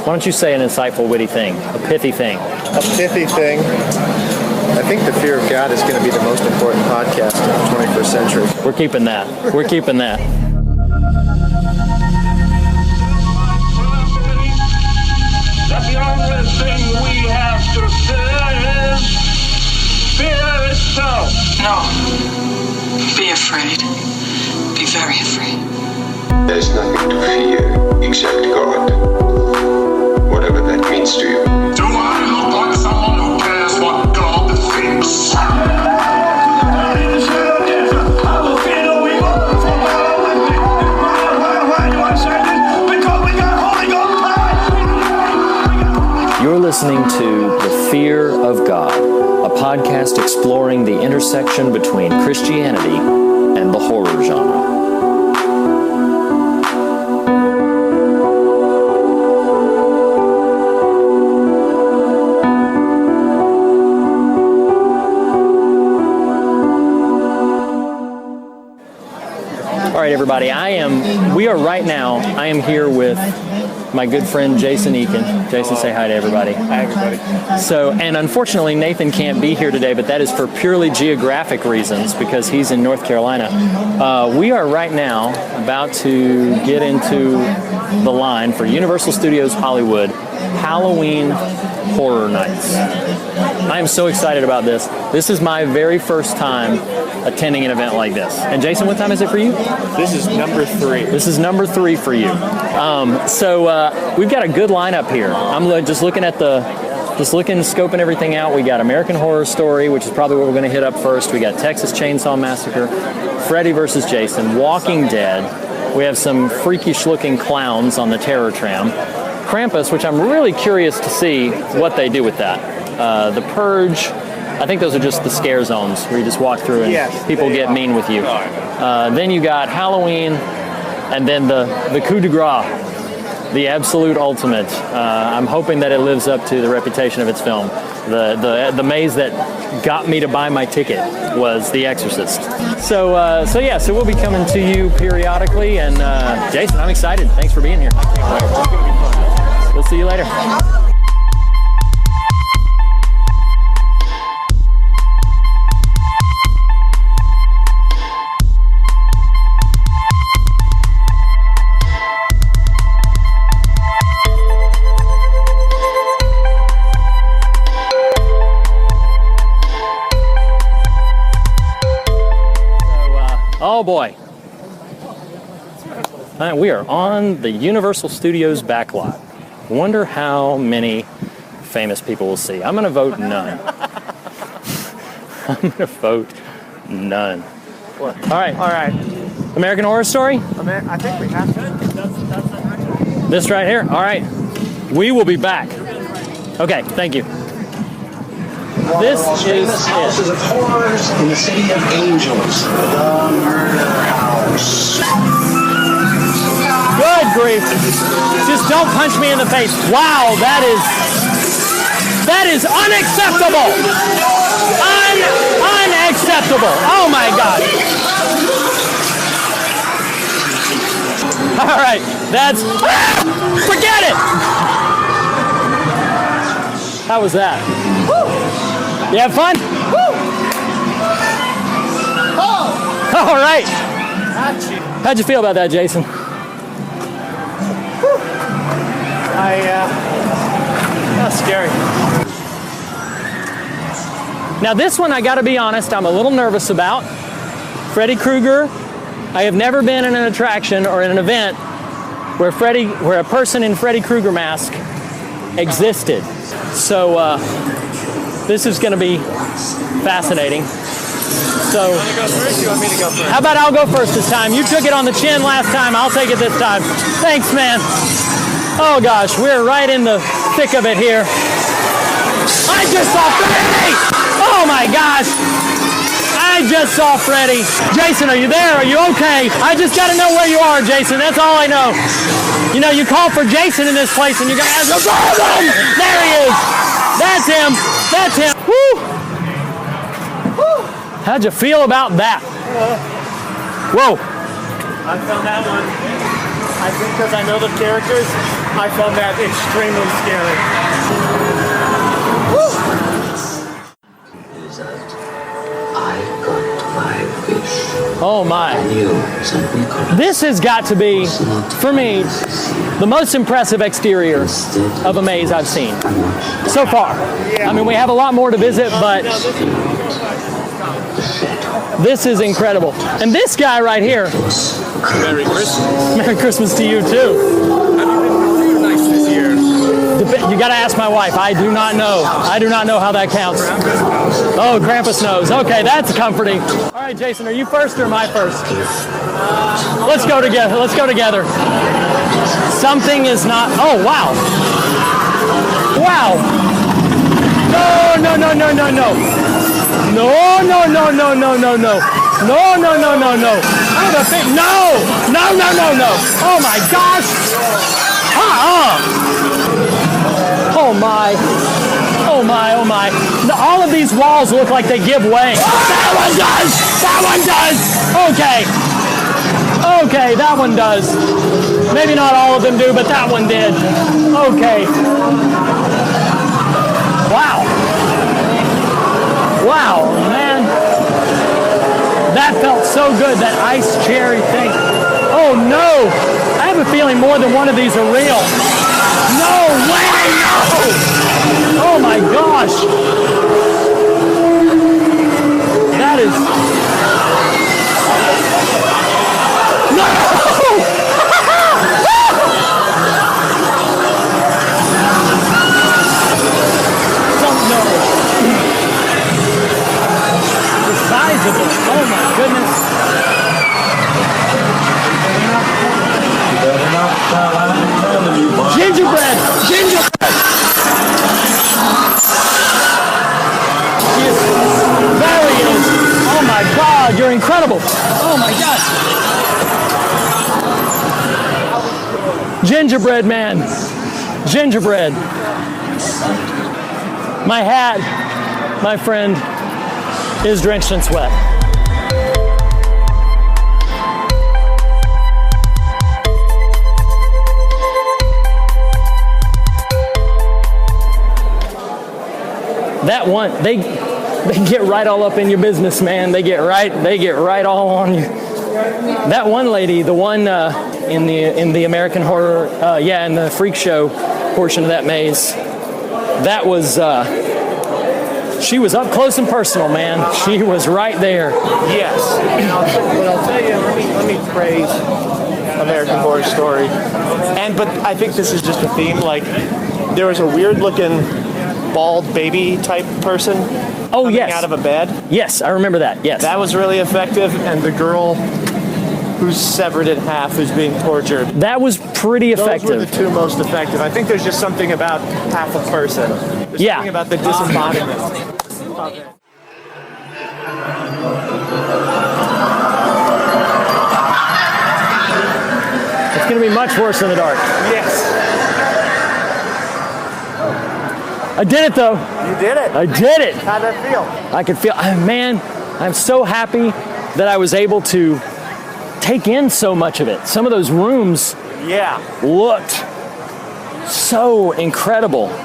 Why don't you say an insightful, witty thing, a pithy thing? A pithy thing. I think the fear of God is going to be the most important podcast in the 21st century. We're keeping that. We're keeping that. That the only thing we have to fear is itself. No. Be afraid. Be very afraid. There is nothing to fear except God. Whatever that means to you. Do I look like someone who cares what God thinks? You're listening to The Fear of God, a podcast exploring the intersection between Christianity and the horror genre. All right, everybody, I am here with my good friend Jason Eaken. Jason, say hi to everybody. Hi, everybody. So, and unfortunately, Nathan can't be here today, but that is for purely geographic reasons because he's in North Carolina. We are right now about to get into the line for Universal Studios Hollywood Halloween Horror Nights. I am so excited about this. This is my very first time attending an event like this. And Jason, what time is it for you? This is number 3. This is number 3 for you. We've got a good lineup here. I'm just looking, scoping everything out. We got American Horror Story, which is probably what we're going to hit up first. We got Texas Chainsaw Massacre, Freddy vs. Jason, Walking Dead. We have some freakish-looking clowns on the Terror Tram. Krampus, which I'm really curious to see what they do with that. The Purge. I think those are just the scare zones where you just walk through and people get mean with you. Then you got Halloween, and then the coup de grace, the absolute ultimate. I'm hoping that it lives up to the reputation of its film. The maze that got me to buy my ticket was The Exorcist. So we'll be coming to you periodically, and Jason, I'm excited. Thanks for being here. We'll see you later. Oh boy. We are on the Universal Studios backlot. Wonder how many famous people we'll see. I'm going to vote none. I'm going to vote none. What? All right. American Horror Story? I think we have to. This right here? All right. We will be back. Okay, thank you. This is houses of horrors in the city of angels. The Murder House. Good grief. Just don't punch me in the face. Wow, that is unacceptable. Unacceptable. Oh my God. All right, forget it. How was that? You have fun? Woo! Oh! All right. How'd you feel about that, Jason? That's scary. Now this one, I gotta be honest, I'm a little nervous about. Freddy Krueger. I have never been in an attraction or in an event where a person in Freddy Krueger mask existed. So, this is going to be fascinating. So, You want to go first? You want me to go first? How about I'll go first this time? You took it on the chin last time. I'll take it this time. Thanks, man. Oh, gosh. We're right in the thick of it here. I just saw Freddy! Oh, my gosh. I just saw Freddy. Jason, are you there? Are you okay? I just got to know where you are, Jason. That's all I know. You know, you call for Jason in this place, and you're going to ask, there he is. That's him. That's him. Woo! Woo! How'd you feel about that? Whoa. I found that one. I think because I know the characters, I found that extremely scary. Is that I got my wish. Oh my. You sent me cards. This has got to be, for me, the most impressive exterior of a maze I've seen so far. I mean, we have a lot more to visit, but this is incredible. And this guy right here. Merry Christmas. Merry Christmas to you too. Have you been nice this year? You gotta ask my wife. I do not know. I do not know how that counts. Oh, Krampus knows. Okay, that's comforting. All right, Jason, are you first or am I first? Let's go together. Let's go together. Something is not. Oh, wow. Wow. No, no, no, no, no, no. No, no, no, no, no, no, no. No, no, no, no, no. I have a thing. No, no, no, no, no. Oh my gosh. Oh my. Oh my, oh my. All of these walls look like they give way. That one does. That one does. Okay. Okay, that one does. Maybe not all of them do, but that one did. Okay. Wow. Wow, man. That felt so good, that ice cherry thing. Oh no! I have a feeling more than one of these are real. No way, no! Oh my gosh. That is... No! Don't know. The size of it. Oh my goodness. Gingerbread! Gingerbread! Yes. There he is. Oh my God, you're incredible. Oh my God. Gingerbread man. Gingerbread. My hat, my friend, is drenched in sweat. That one, they get right all up in your business, man. They get right all on you. That one lady, the one in the American Horror, in the freak show portion of that maze, that was she was up close and personal, man. She was right there. Yes. But I'll tell you, let me praise American Horror Story. But I think this is just a theme. Like, there was a weird looking bald baby type person coming out of a bed. Yes, I remember that. Yes. That was really effective. And the girl who's severed in half, who's being tortured. That was pretty effective. Those were the two most effective. I think there's just something about half a person. There's something about the disembodiment of it. It's going to be much worse in the dark. Yes. I did it, though. You did it. I did it. How'd that feel? I could feel, man, I'm so happy that I was able to take in so much of it. Some of those rooms looked so incredible. Did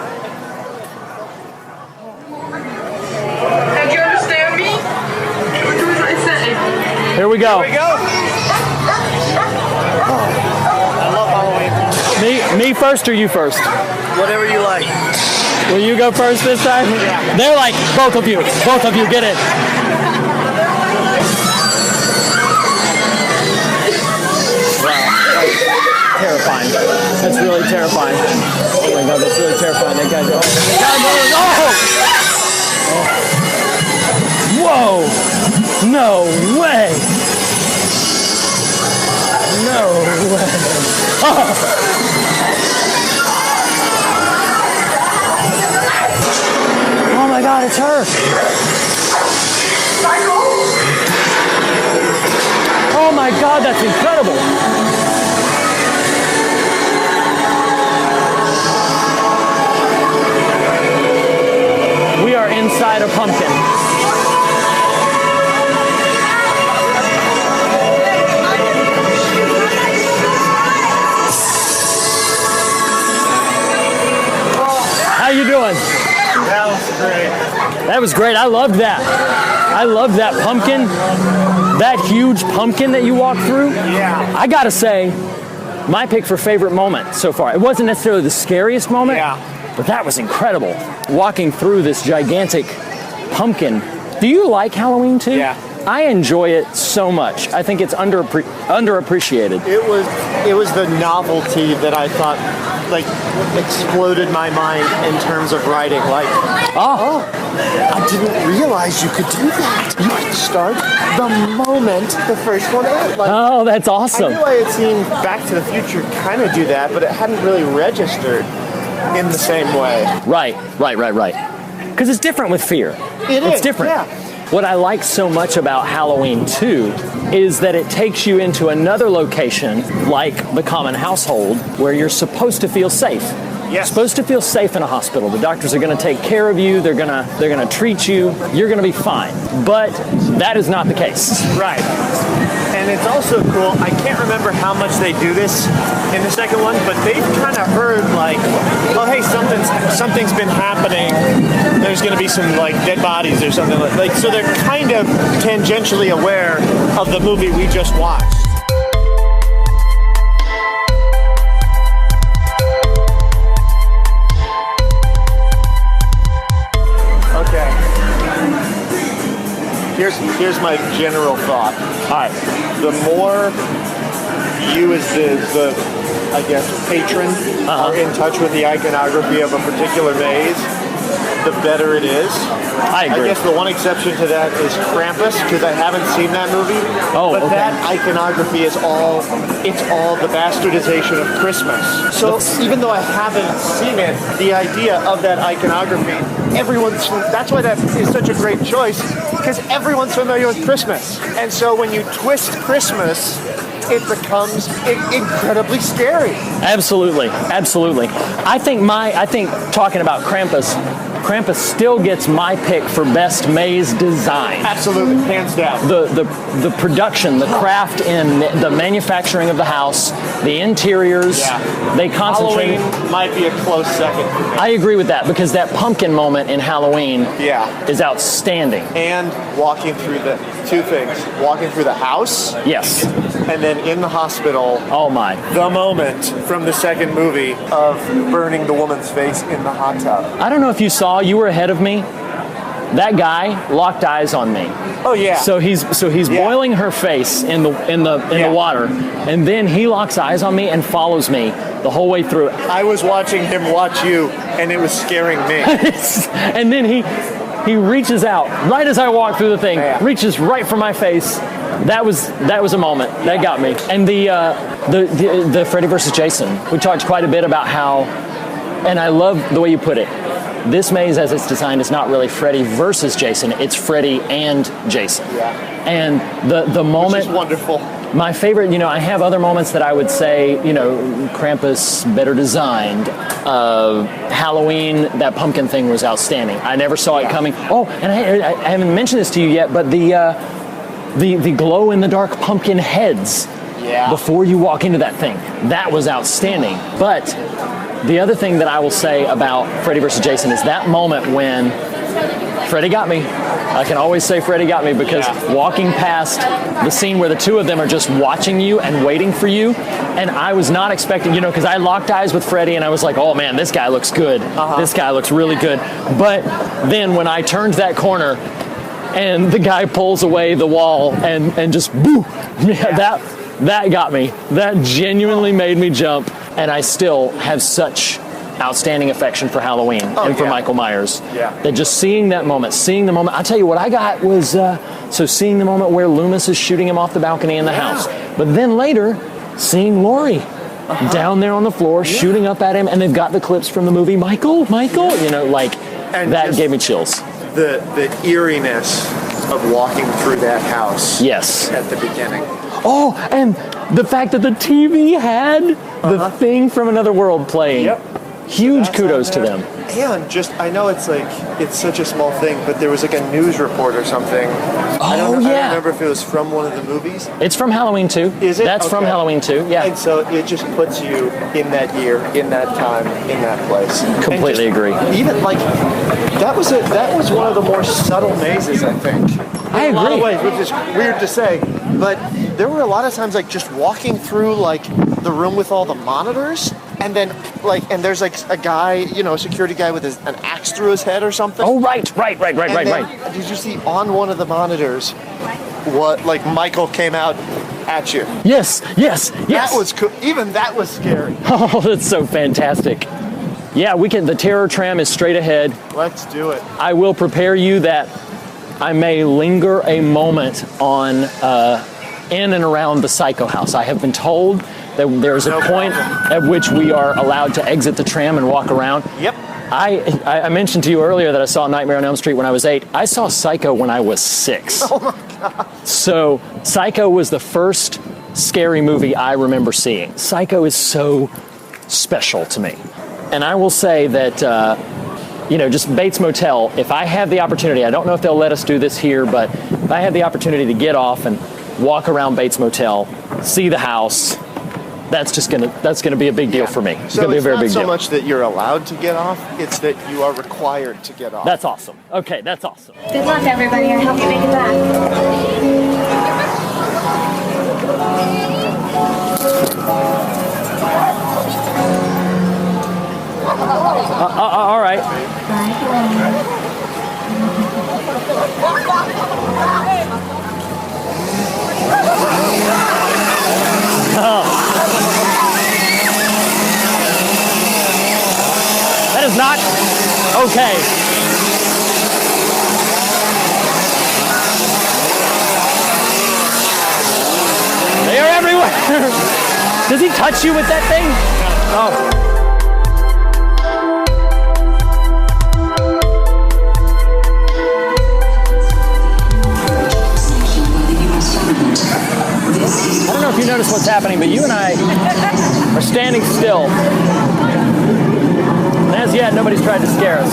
you understand me? What was I saying? Here we go. Here we go. I love Halloween. Me first or you first? Whatever you like. Will you go first this time? Yeah. They're like, both of you get it. Wow, that's terrifying. That's really terrifying. Oh my God, that's really terrifying. That guy's Whoa! No way! No way! Oh! Oh my God, it's her! Oh my God, that's incredible! We are inside a pumpkin. you doing? That was great. That was great. I loved that. I loved that pumpkin, that huge pumpkin that you walked through. Yeah. I gotta say, my pick for favorite moment so far. It wasn't necessarily the scariest moment, but that was incredible. Walking through this gigantic pumpkin. Do you like Halloween too? Yeah. I enjoy it so much. I think it's underappreciated. It was the novelty that I thought like exploded my mind in terms of writing. Like, I didn't realize you could do that. You could start the moment the first one ends. Like, Oh, that's awesome. I knew I had seen Back to the Future kind of do that, but it hadn't really registered in the same way. Right. Because it's different with fear. It's different. Yeah. What I like so much about Halloween 2 is that it takes you into another location, like the common household, where you're supposed to feel safe. Yes. Supposed to feel safe in a hospital. The doctors are going to take care of you. They're going to treat you. You're going to be fine. But that is not the case. Right. And it's also cool, I can't remember how much they do this in the second one, but they've kind of heard like, oh hey, something's been happening. There's going to be some like dead bodies or something like. So they're kind of tangentially aware of the movie we just watched. Okay. Here's my general thought. All right. The more you as the I guess, patron are in touch with the iconography of a particular maze, the better it is. I agree. I guess the one exception to that is Krampus, because I haven't seen that movie. Oh, but okay. that iconography is all the bastardization of Christmas. So even though I haven't seen it, the idea of that iconography, that's why that is such a great choice, because everyone's familiar with Christmas. And so when you twist Christmas, it becomes incredibly scary. Absolutely. I think talking about Krampus still gets my pick for best maze design. Absolutely, hands down. The production, the craft in the manufacturing of the house, the interiors, they concentrate. Halloween might be a close second for me. I agree with that, because that pumpkin moment in Halloween is outstanding. And walking through walking through the house. Yes. And then in the hospital. Oh my. The moment from the second movie of burning the woman's face in the hot tub. I don't know if you saw, you were ahead of me. That guy locked eyes on me. Oh yeah. So he's boiling her face in the water, and then he locks eyes on me and follows me the whole way through. I was watching him watch you, and it was scaring me. And then he reaches out right as I walk through the thing, reaches right for my face. That was a moment that got me. And the Freddy versus Jason, we talked quite a bit about how, and I love the way you put it. This maze, as it's designed, is not really Freddy versus Jason. It's Freddy and Jason. Yeah. And the moment. Which is wonderful. My favorite, I have other moments that I would say, Krampus, better designed. Halloween, that pumpkin thing was outstanding. I never saw it coming. Oh, and I haven't mentioned this to you yet, but the glow in the dark pumpkin heads. Yeah. Before you walk into that thing, that was outstanding. But the other thing that I will say about Freddy vs. Jason is that moment when Freddy got me. I can always say Freddy got me, because walking past the scene where the two of them are just watching you and waiting for you, and I was not expecting, because I locked eyes with Freddy and I was like, oh man, this guy looks good. This guy looks really good. But then when I turned that corner and the guy pulls away the wall and just boo, that got me. That genuinely made me jump. And I still have such outstanding affection for Halloween and for Michael Myers. Yeah. That just seeing the moment, I'll tell you what I got was, seeing the moment where Loomis is shooting him off the balcony in the house. But then later, seeing Laurie down there on the floor, shooting up at him, and they've got the clips from the movie, Michael, and that gave me chills. The eeriness of walking through that house. Yes. At the beginning. Oh, and the fact that the TV had the thing from Another World playing. Yep. Huge kudos to them. And just, I know it's like, it's such a small thing, but there was like a news report or something. I don't remember if it was from one of the movies. It's from Halloween 2. Is it? That's from Okay. Halloween 2, yeah. And so it just puts you in that year, in that time, in that place. Completely agree. Even like, that was one of the more subtle mazes, I think. I In a lot of agree. ways, which is weird to say, but there were a lot of times like just walking through like the room with all the monitors, and then like, and there's like a guy, you know, a security guy with an axe through his head or something. Oh, right. Did you see on one of the monitors what, like, Michael came out at you? Yes. That was cool. Even that was scary. Oh, that's so fantastic. Yeah, the terror tram is straight ahead. Let's do it. I will prepare you that I may linger a moment on in and around the Psycho House. I have been told that there's a point at which we are allowed to exit the tram and walk around. Yep. I mentioned to you earlier that I saw Nightmare on Elm Street when I was 8. I saw Psycho when I was 6. Oh my God. So Psycho was the first scary movie I remember seeing. Psycho is so special to me. And I will say that, just Bates Motel, if I have the opportunity, I don't know if they'll let us do this here, but if I have the opportunity to get off and walk around Bates Motel, see the house, that's gonna be a big deal for me. It's So gonna be a it's very not big so deal. much that you're allowed to get off, it's that you are required to get off. That's awesome. Okay, that's awesome. Good luck, everybody. I hope you make it back. All right. That is not okay. They are everywhere. Does he touch you with that thing? Oh. I don't know if you notice what's happening, but you and I are standing still. And as yet, nobody's tried to scare us.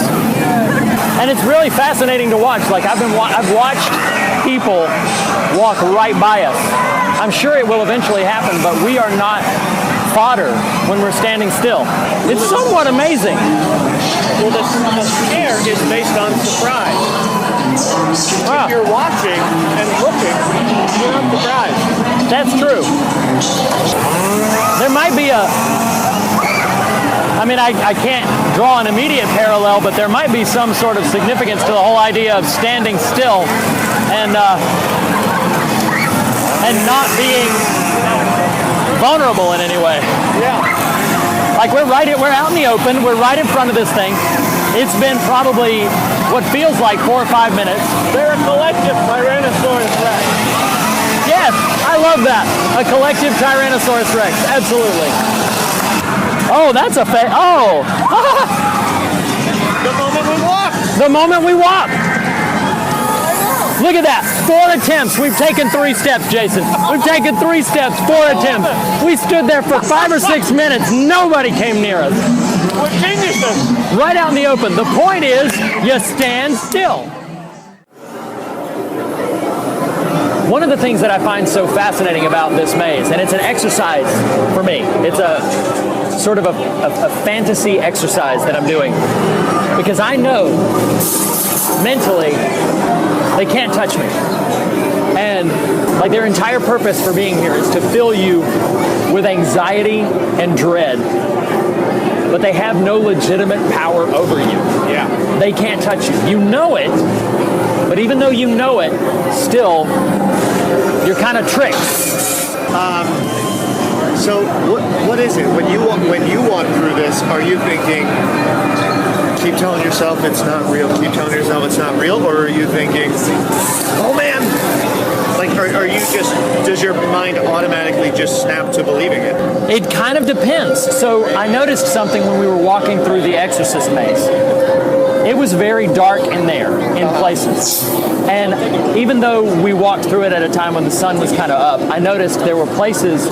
And it's really fascinating to watch. Like I've watched people walk right by us. I'm sure it will eventually happen, but we are not fodder when we're standing still. It's somewhat amazing. Well, the scare is based on surprise. Wow. If you're watching and looking, you're not surprised. That's true. There might be I can't draw an immediate parallel, but there might be some sort of significance to the whole idea of standing still and not being vulnerable in any way. Yeah. Like we're out in the open, we're right in front of this thing. It's been probably what feels like 4 or 5 minutes. They're a collective Tyrannosaurus Rex. Yes, I love that. A collective Tyrannosaurus Rex, absolutely. Oh, that's a oh! The moment we walk. The moment we walk. Look at that. 4 attempts. We've taken 3 steps, Jason. We've taken 3 steps, 4 attempts. We stood there for 5 or 6 minutes. Nobody came near us. We're geniuses. Right out in the open. The point is, you stand still. One of the things that I find so fascinating about this maze, and it's an exercise for me. It's a sort of a fantasy exercise that I'm doing. Because I know mentally they can't touch me. And like their entire purpose for being here is to fill you with anxiety and dread. But they have no legitimate power over you. Yeah. They can't touch you. You know it, but even though you know it, still, you're kind of tricked. So what is it when you walk through this? Are you thinking, keep telling yourself it's not real, keep telling yourself it's not real, or are you thinking, oh man, like are you just, does your mind automatically just snap to believing it? It kind of depends. So I noticed something when we were walking through the Exorcist maze. it was very dark in there in places. And even though we walked through it at a time when the sun was kind of up, I noticed there were places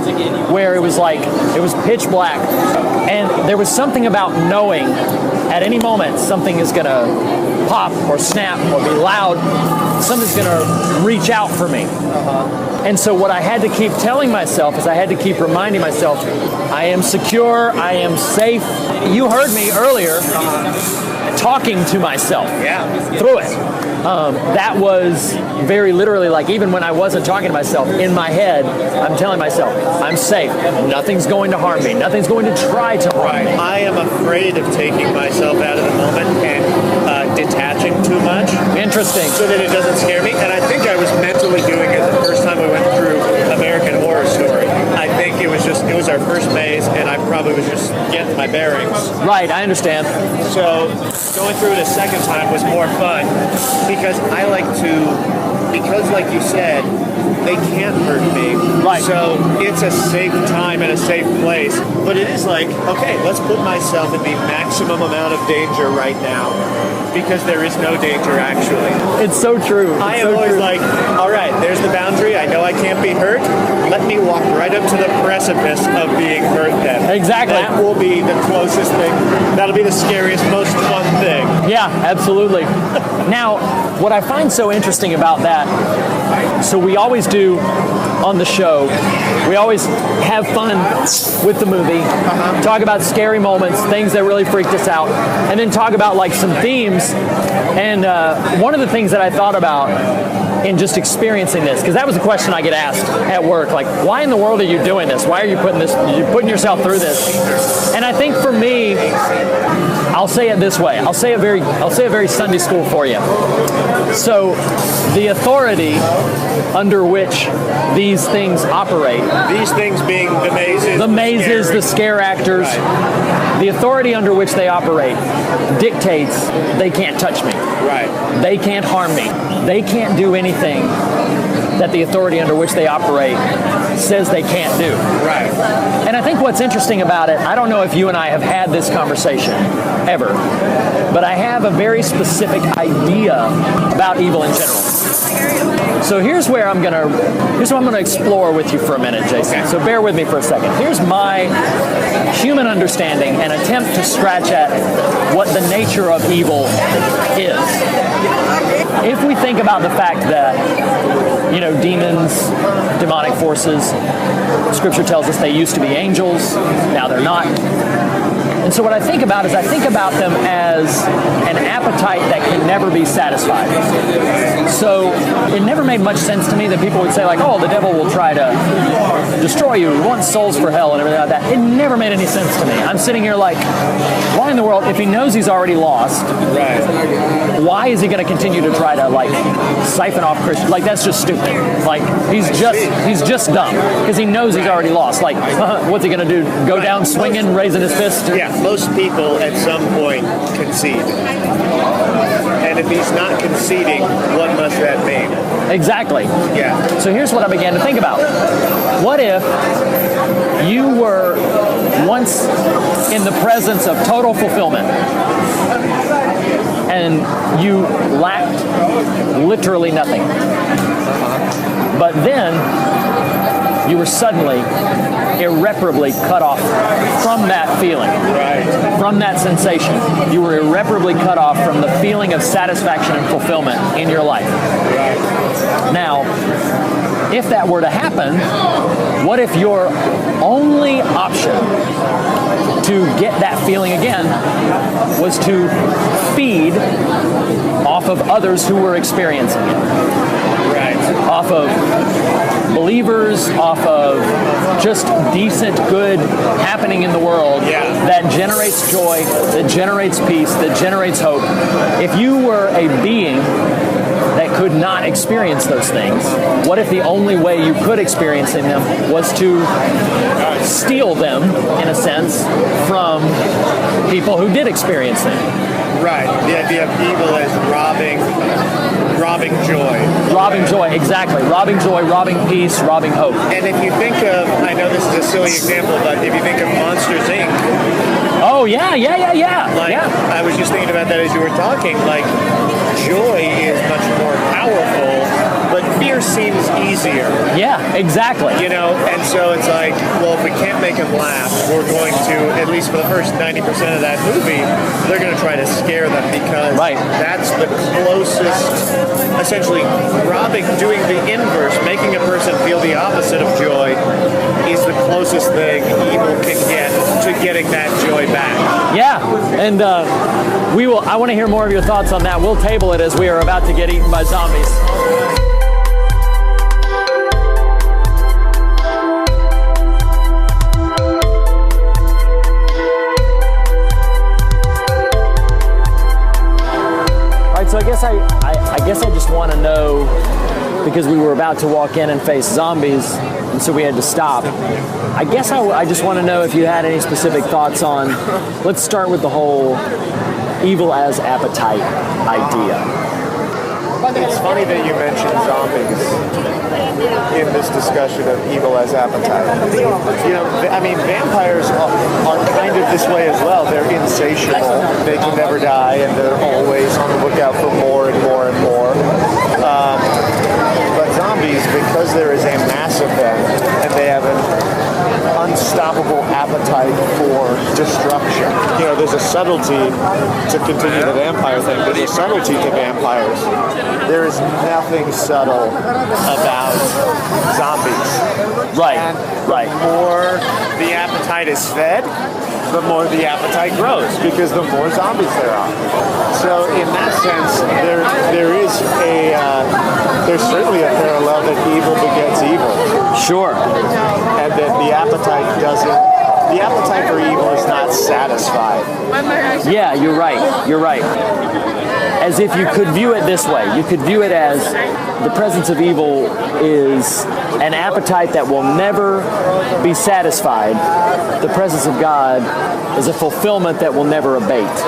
where it was like, it was pitch black. And there was something about knowing at any moment something is going to pop or snap or be loud. Something's going to reach out for me. And so what I had to keep telling myself is I had to keep reminding myself, I am secure, I am safe. You heard me earlier talking to myself through it. That was very literally like, even when I wasn't talking to myself, in my head, I'm telling myself, I'm safe. Nothing's going to harm me. Nothing's going to try to harm me. I am afraid of taking myself out of the moment and detaching too much. Interesting. So that it doesn't scare me. And I think I was mentally doing it the first time I went through American Horror Story. I think it was our first maze, and I probably was just getting my bearings. Right, I understand. So going through it a second time was more fun because I like to, because like you said, they can't hurt me. Right. So it's a safe time and a safe place. But it is like, okay, let's put myself in the maximum amount of danger right now because there is no danger actually. It's so true. I am always like, all right, there's the boundary. I know I can't be hurt. Let me walk right up to the precipice of being hurt then. Exactly. That will be the closest thing. That'll be the scariest, most fun thing. Yeah, absolutely. Now, what I find so interesting about that, so we always do on the show, we always have fun with the movie, talk about scary moments, things that really freaked us out, and then talk about like some themes. And one of the things that I thought about in just experiencing this, because that was a question I get asked at work, like, why in the world are you doing this? Why are you putting yourself through this? And I think for me, I'll say it this way. I'll say it very Sunday school for you. So the authority under which these things operate, these things being the mazes, the scare actors, the authority under which they operate dictates they can't touch me. Right. They can't harm me. They can't do anything that the authority under which they operate says they can't do. Right. And I think what's interesting about it, I don't know if you and I have had this conversation ever, but I have a very specific idea about evil in general. So here's what I'm gonna explore with you for a minute, Jason. Okay. So bear with me for a second. Here's my human understanding and attempt to scratch at what the nature of evil is. If we think about the fact that, demons, demonic forces, Scripture tells us they used to be angels, now they're not. And so what I think about is I think about them as an appetite that can never be satisfied. So it never made much sense to me that people would say like, oh, the devil will try to destroy you, he wants souls for hell and everything like that. It never made any sense to me. I'm sitting here like, why in the world, if he knows he's already lost, why is he going to continue to try to like siphon off Christians? Like that's just stupid. Like he's just dumb because he knows he's already lost. Like what's he going to do? Go down swinging, raising his fist? Yeah, most people at some point concede. And if he's not conceding, what must that mean? Exactly. Yeah. So here's what I began to think about. What if you were once in the presence of total fulfillment and you lacked literally nothing, but then you were suddenly irreparably cut off from that feeling, from that sensation. You were irreparably cut off from the feeling of satisfaction and fulfillment in your life. Now, if that were to happen, what if your only option to get that feeling again was to feed off of others who were experiencing it? Off of believers, off of just decent good happening in the world that generates joy, that generates peace, that generates hope. If you were a being that could not experience those things, what if the only way you could experience them was to steal them, in a sense, from people who did experience them? Right. The idea of evil as robbing joy. Robbing joy, exactly. Robbing joy, robbing peace, robbing hope. And if you think of, I know this is a silly example, but if you think of Monsters Inc., Oh, yeah. like, I was just thinking about that as you were talking, like, joy is much more powerful, but fear seems easier. Yeah, exactly. You know, and so it's like, well, if we can't make them laugh, we're going to, at least for the first 90% of that movie, they're going to try to scare them because that's the closest, essentially, doing the inverse, making a person feel the opposite of joy is the closest thing evil can get to getting that joy back. Yeah, and I want to hear more of your thoughts on that. We'll table it as we are about to get eaten by zombies. So I guess I just want to know, because we were about to walk in and face zombies, and so we had to stop. I guess I just want to know if you had any specific thoughts on, let's start with the whole evil as appetite idea. It's funny that you mentioned zombies in this discussion of evil as appetite. You know, I mean, vampires are kind of this way as well. They're insatiable. They can never die, and they're always on the lookout for more and more and more. But zombies, because there is a mass of them, and they have an unstoppable appetite for destruction. You know, there's a subtlety to continue the vampire thing. There's a subtlety to vampires. There is nothing subtle about zombies. Right. And the more the appetite is fed, the more the appetite grows because the more zombies there are. So in that sense, there's certainly a parallel that evil begets evil. Sure. And that the appetite for evil is not satisfied. Yeah, you're right. As if you could view it this way. You could view it as the presence of evil is an appetite that will never be satisfied. The presence of God is a fulfillment that will never abate.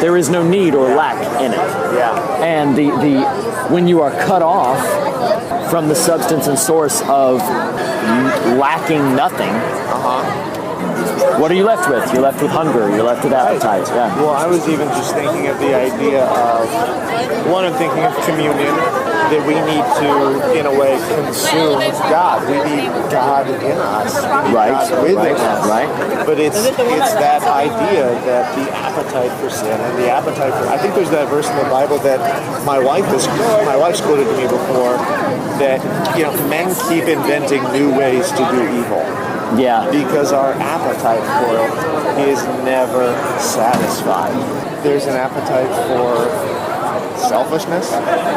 There is no need or lack in it. Yeah. And when you are cut off from the substance and source of lacking nothing, what are you left with? You're left with hunger. You're left with appetite. Yeah. Well, I was even just thinking of the idea of, I'm thinking of communion, that we need to, in a way, consume God. We need God in us. God within us. Right. But it's that idea that the appetite for sin and the appetite for, I think there's that verse in the Bible that my wife's quoted to me before, that, you know, men keep inventing new ways to do evil. Yeah. Because our appetite for it is never satisfied. There's an appetite for selfishness.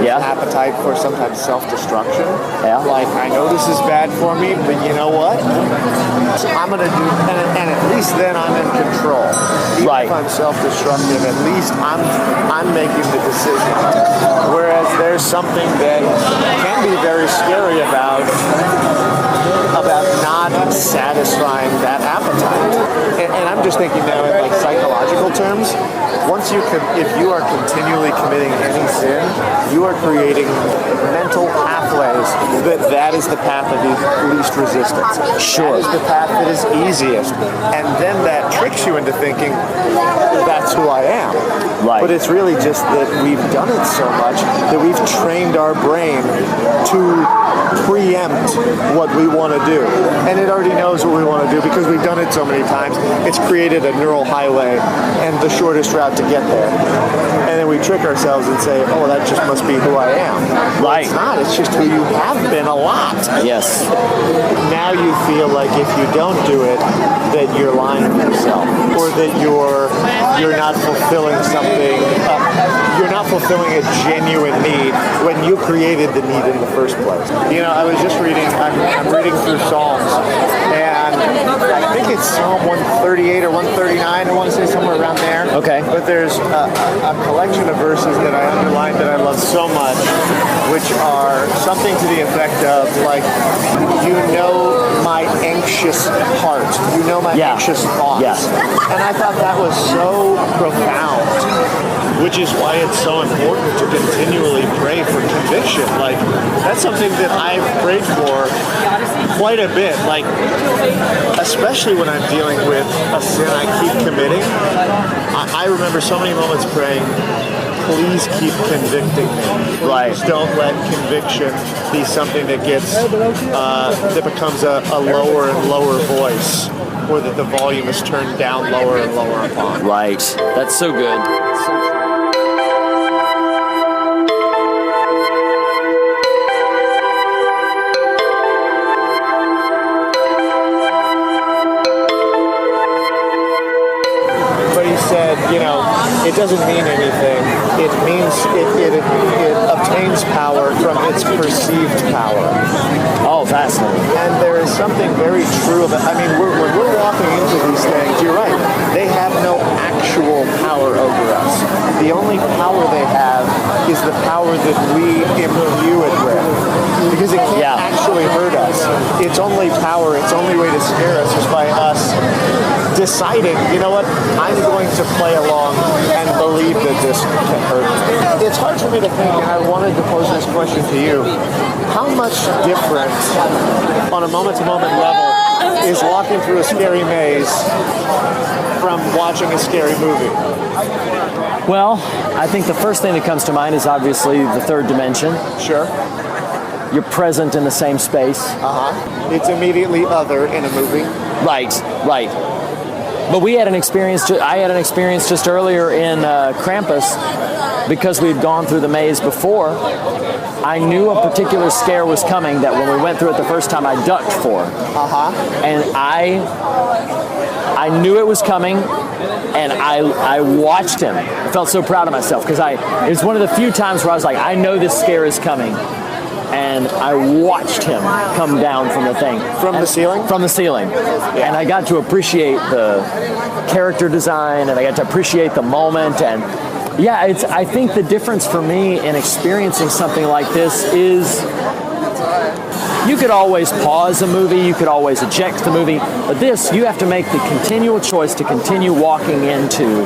Yeah. An appetite for sometimes self-destruction. Yeah. Like, I know this is bad for me, but you know what? I'm going to do, and at least then I'm in control. Even if I'm self-destructive, at least I'm making the decision. Whereas there's something that can be very scary about not satisfying that appetite. And I'm just thinking now in like psychological terms, if you are continually committing any sin, you are creating mental pathways that is the path of least resistance. Sure. That is the path that is easiest. And then that tricks you into thinking, that's who I am. Right. But it's really just that we've done it so much that we've trained our brain to preempt what we want to do. And it already knows what we want to do because we've done it so many times. It's created a neural highway and the shortest route to get there. And then we trick ourselves and say, oh, that just must be who I am. Right. It's not. It's just who you have been a lot. Yes. Now you feel like if you don't do it, that you're lying to yourself. Or that you're not fulfilling something. You're not fulfilling a genuine need when you created the need in the first place. You know, I was just reading, I'm reading through Psalms, and I think it's Psalm 138 or 139, I want to say somewhere around there. Okay. But there's a collection of verses that I underlined that I love so much, which are something to the effect of, like, you know my anxious heart, you know my anxious thoughts. Yeah. And I thought that was so profound. which is why it's so important to continually pray for conviction. Like, that's something that I've prayed for quite a bit. Like, especially when I'm dealing with a sin I keep committing, I remember so many moments praying, please keep convicting me. Please don't let conviction be something that gets, that becomes a lower and lower voice, or that the volume is turned down lower and lower upon. Right. That's so good. But he said, it doesn't mean anything. It means it obtains power from its perceived power. Oh, fascinating. And there is something very true about. I mean, when we're walking into these things, you're right. They have no actual power over us. The only power they have is the power that we imbue it with, because it can't actually hurt us. Its only power, its only way to scare us is by us deciding, you know what, I'm going to play along and believe that this can hurt me. It's hard for me to think, and I wanted to pose this question to you. How much different, on a moment-to-moment level, is walking through a scary maze from watching a scary movie? Well, I think the first thing that comes to mind is obviously the third dimension. Sure. You're present in the same space. It's immediately other in a movie. Right. But we had an experience, I had an experience just earlier in Krampus, because we had gone through the maze before. I knew a particular scare was coming that when we went through it the first time, I ducked for. And I knew it was coming, and I watched him. I felt so proud of myself, because it was one of the few times where I was like, I know this scare is coming. And I watched him come down from the thing. From the ceiling? From the ceiling. Yeah. And I got to appreciate the character design, and I got to appreciate the moment. And yeah, I think the difference for me in experiencing something like this is, you could always pause a movie, you could always eject the movie, but this, you have to make the continual choice to continue walking into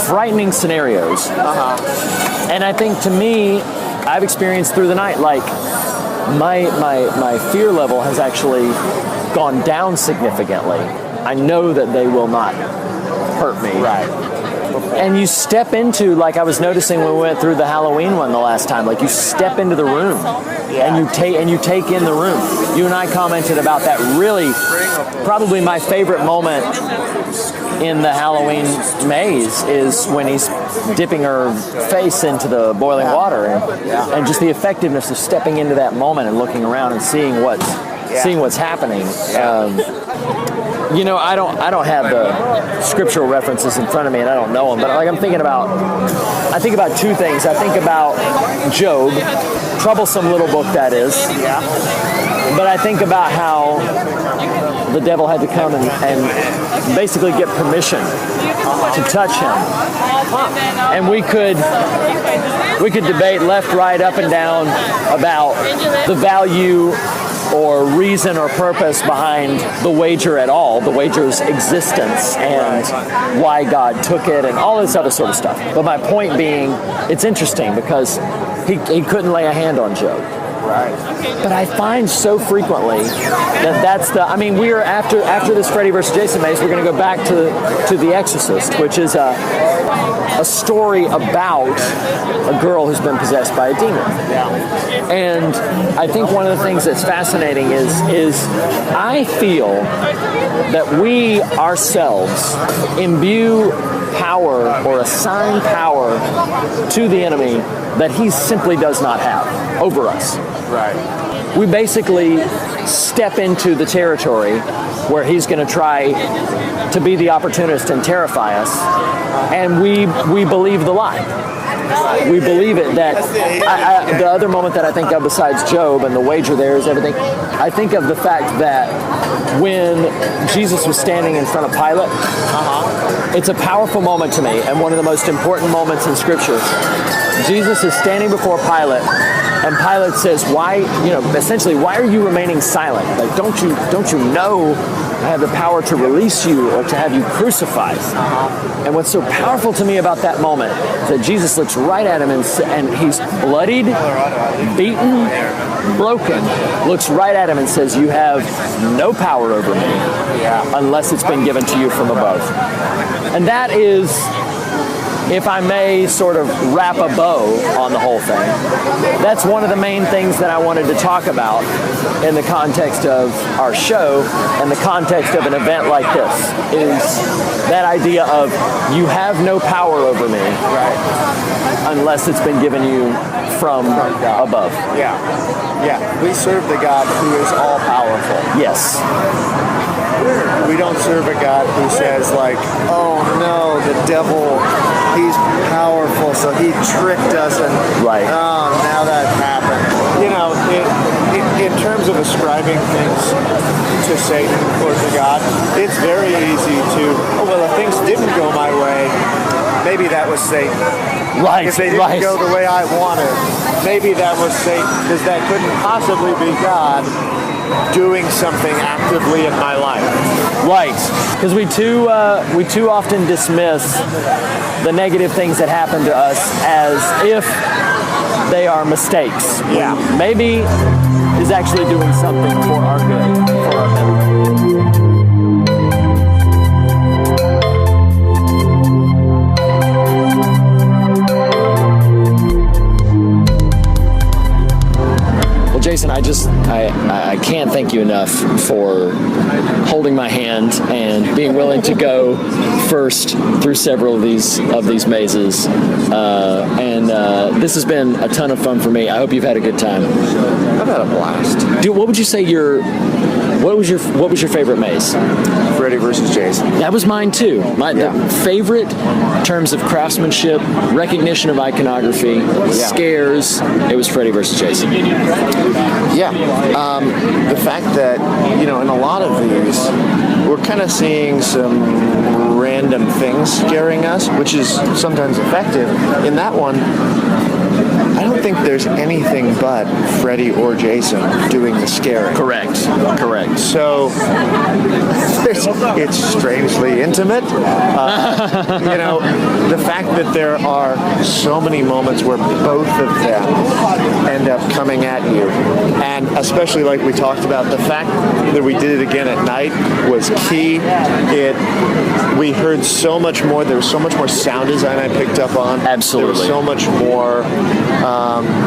frightening scenarios. And I think, to me, I've experienced through the night, like, my fear level has actually gone down significantly. I know that they will not hurt me. Right. And you step into, like I was noticing when we went through the Halloween one the last time, like, you step into the room and you take in the room. You and I commented about that. Really, probably my favorite moment in the Halloween maze is when he's dipping her face into the boiling water, and just the effectiveness of stepping into that moment and looking around and seeing what's happening. I don't have the scriptural references in front of me, and I don't know them, but like I think about two things. I think about Job, troublesome little book that is. But I think about how the devil had to come and basically get permission to touch him. And we could debate left, right, up and down about the value or reason or purpose behind the wager at all, the wager's existence, and why God took it, and all this other sort of stuff. But my point being, it's interesting because he couldn't lay a hand on Job. Right. But I find so frequently that's we're after this Freddy versus Jason maze, we're going to go back to The Exorcist, which is a story about a girl who's been possessed by a demon. Yeah. And I think one of the things that's fascinating is I feel that we ourselves imbue power or assign power to the enemy that he simply does not have over us. Right. We basically step into the territory where he's going to try to be the opportunist and terrify us, and we believe the lie. We believe it. That the other moment that I think of besides Job and the wager there is everything, I think of the fact that when Jesus was standing in front of Pilate, it's a powerful moment to me, and one of the most important moments in Scripture. Jesus is standing before Pilate, And Pilate says, why, essentially, why are you remaining silent? Like, don't you know I have the power to release you or to have you crucified? And what's so powerful to me about that moment is that Jesus looks right at him and he's bloodied, beaten, broken, looks right at him and says, you have no power over me unless it's been given to you from above. And that is, if I may sort of wrap a bow on the whole thing, that's one of the main things that I wanted to talk about in the context of our show and the context of an event like this, is that idea of you have no power over me unless it's been given you from above. Yeah. We serve the God who is all powerful. Yes. We don't serve a God who says like, oh no, the devil, he's powerful, so he tricked us and oh, now that happened. In terms of ascribing things to Satan or to God, it's very easy to, if things didn't go my way, maybe that was Satan. Right. If they didn't go the way I wanted, maybe that was Satan, because that couldn't possibly be God doing something actively in my life. Right, because we too often dismiss the negative things that happen to us as if they are mistakes. Yeah. Maybe is actually doing something for our good, for our benefit. Jason, I can't thank you enough for holding my hand and being willing to go first through several of these mazes. This has been a ton of fun for me. I hope you've had a good time. I've had a blast. Dude, what would you say what was your favorite maze? Freddy versus Jason. That was mine too. The favorite in terms of craftsmanship, recognition of iconography, scares, it was Freddy versus Jason. Yeah. The fact that, in a lot of these, we're kind of seeing some random things scaring us, which is sometimes effective. In that one, I don't think there's anything but Freddy or Jason doing the scaring. Correct. So it's strangely intimate. The fact that there are so many moments where both of them end up coming at you, and especially like we talked about, the fact that we did it again at night was key. We heard so much more. There was so much more sound design I picked up on. Absolutely. There was so much more.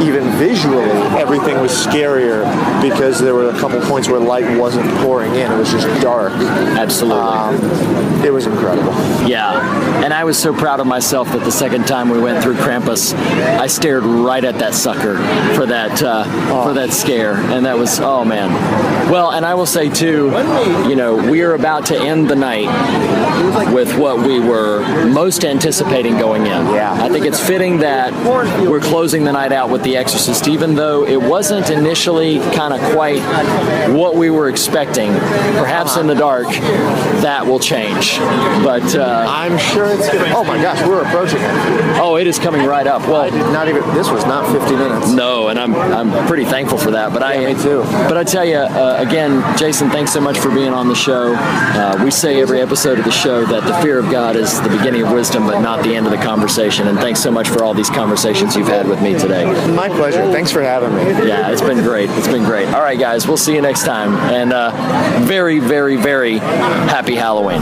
Even visually, everything was scarier because there were a couple points where light wasn't pouring in. It was just dark. Absolutely. It was incredible. Yeah. And I was so proud of myself that the second time we went through Krampus, I stared right at that sucker for that scare. And that was, oh man. Well, and I will say too, we are about to end the night with what we were most anticipating going in. Yeah. I think it's fitting that we're closing the night out with The Exorcist, even though it wasn't initially kind of quite what we were expecting. Perhaps in the dark, that will change. But I'm sure it's good. Oh my gosh, we're approaching it. Oh, it is coming right up. Well, this was not 50 minutes. No, and I'm pretty thankful for that. But me too. But I tell you, again, Jason, thanks so much for being on the show. We say every episode of the show that the fear of God is the beginning of wisdom, but not the end of the conversation. And thanks so much for all these conversations you've had with me today. My pleasure. Thanks for having me. Yeah, it's been great. All right, guys, we'll see you next time. And very, very, very happy Halloween.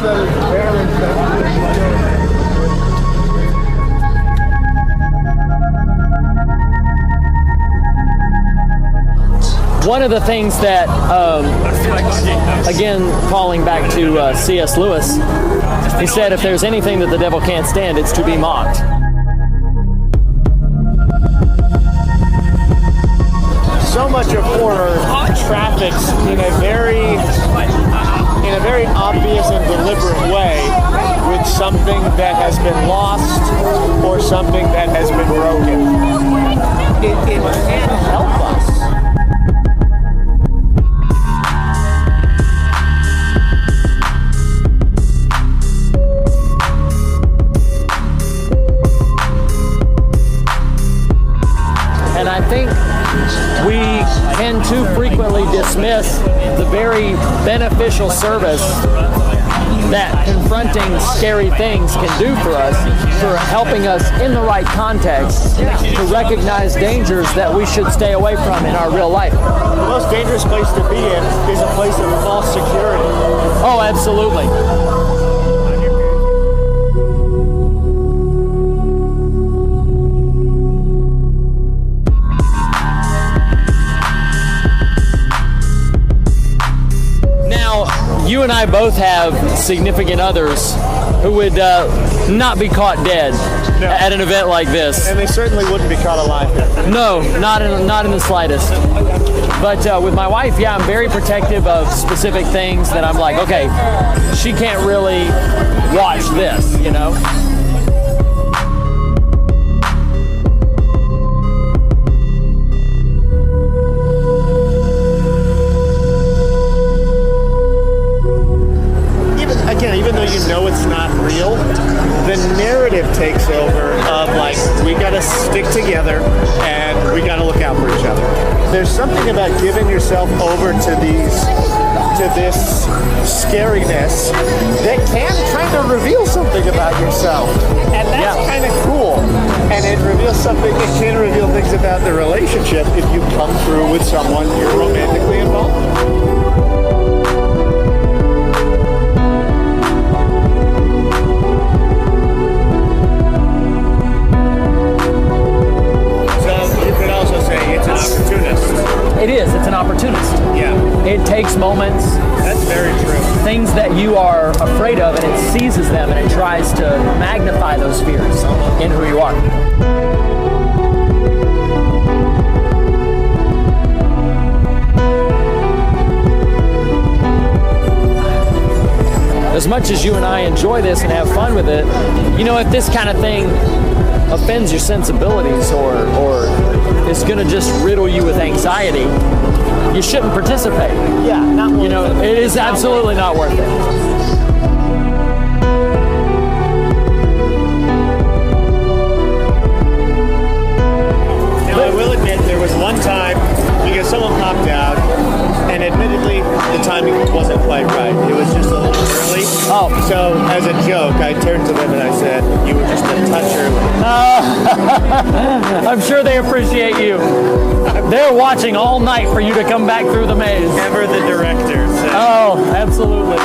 One of the things that, again, calling back to C.S. Lewis, he said, if there's anything that the devil can't stand, it's to be mocked. So much of horror traffics in a very obvious and deliberate way with something that has been lost or something that has been broken. It can't help us. And I think we can too frequently dismiss the very beneficial service that confronting scary things can do for us, for helping us in the right context to recognize dangers that we should stay away from in our real life. The most dangerous place to be in is a place of false security. Oh, absolutely. You and I both have significant others who would not be caught dead at an event like this. And they certainly wouldn't be caught alive here. No, not in the slightest. But with my wife, yeah, I'm very protective of specific things that I'm like, okay, she can't really watch this, you know? Even though you know it's not real, the narrative takes over of like, we gotta stick together and we gotta look out for each other. There's something about giving yourself over to this scariness that can kind of reveal something about yourself. And that's kind of cool. And it reveals something, it can reveal things about the relationship if you come through with someone you're romantically involved with. It is. It's an opportunist. Yeah. It takes moments. That's very true. Things that you are afraid of, and it seizes them, and it tries to magnify those fears in who you are. As much as you and I enjoy this and have fun with it, you know, if this kind of thing offends your sensibilities or is going to just riddle you with anxiety, you shouldn't participate. Yeah, not worth it. You know, it is absolutely not worth it. Now, I will admit there was one time because someone popped out, and admittedly, the timing wasn't quite right. It was just a little early. Oh. So, as a joke, I turned to them and I said, "You were just a touch early." I'm sure they appreciate you. They're watching all night for you to come back through the maze. Never the director. So. Oh, absolutely.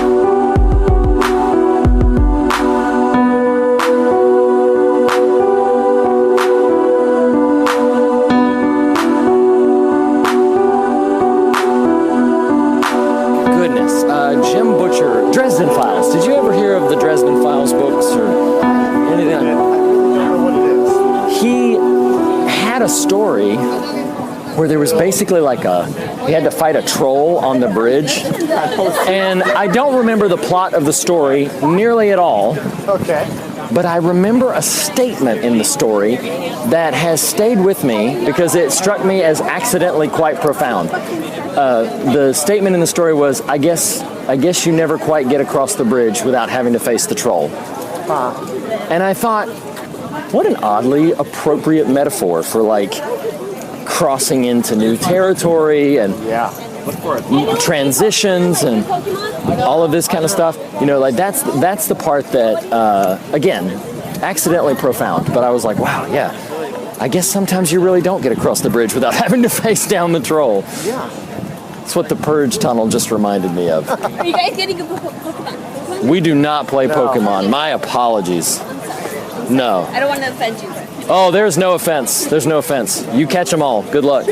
Jim Butcher, Dresden Files. Did you ever hear of the Dresden Files books or anything? I don't know what it is. He had a story where there was basically like he had to fight a troll on the bridge. And I don't remember the plot of the story nearly at all. Okay. But I remember a statement in the story that has stayed with me because it struck me as accidentally quite profound. The statement in the story was, I guess you never quite get across the bridge without having to face the troll. And I thought, what an oddly appropriate metaphor for like crossing into new territory and transitions and all of this kind of stuff. You know, like that's the part that, again, accidentally profound. But I was like, wow, yeah. I guess sometimes you really don't get across the bridge without having to face down the troll. Yeah. That's what the Purge tunnel just reminded me of. Are you guys getting a Pokemon? We do not play Pokemon. My apologies. No. I don't want to offend you. Oh, there's no offense. There's no offense. You catch them all. Good luck.